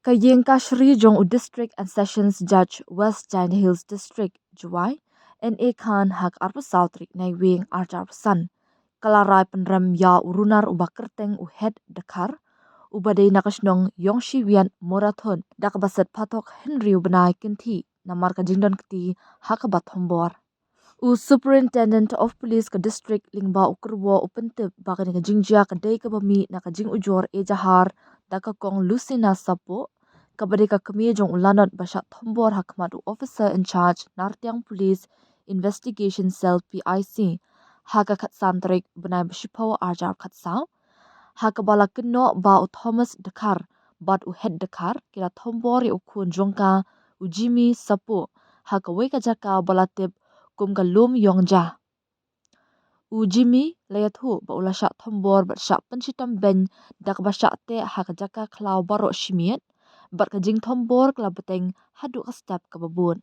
Kayeng Kashri Jong U District and Sessions Judge West Giant Hills District Juwai N.A. Khan hak arpa sautrik na wing arjar pesan. Kalarai penrem ya urunar ubakerteng uhead dekar ubadai nakasnong yongshi wian morathon dakabasat patok Henry ubenai kinti namar kajingdon keti hak hombor. Superintendent of Police ka district lingba ukurwo upentip bakani kajingjia kadai kabami na kajing ujor ejahar dakakong Lucina Sapo kabadi ka kami jong ulanot basyak hombor hakmatu officer in charge Nartiang Police Investigation Cell PIC haka katsantrik benai besipaw arjar katsau haka bala keno ba u Thomas Dekar bat u head Dekar kira hombor ya ukun jongka ujimi Sapo haka weka jaka balatip kum kalum yongja. Ujimi layathu ba ula syak thombor bat syak pencitam ben dak ba syak te haka jaka klau baro shimiet bat kajing thombor kla beteng hadu ka step ka babun.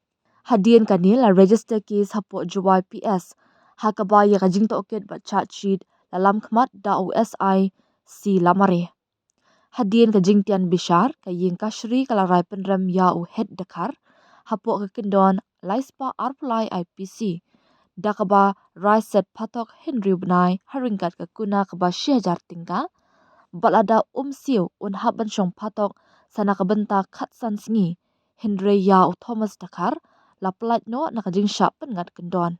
Hadien kanil la register case hapo juwai PS haka ba ya kajing to okit bat chat sheet dalam kmat da USI si lamare. Hadien kajing tian bishar kaying kashri kalarai penrem ya u head Dakar hapo kekendon laispa arpulai IPC. Dakaba raiset patok Henry benai haringkat ke kuna keba syajar tingka. Balada siu unhab bensyong patok sana kebenta katsan singi. Henry ya u Thomas Dakar la pelat no nakajing syak pengat kendon.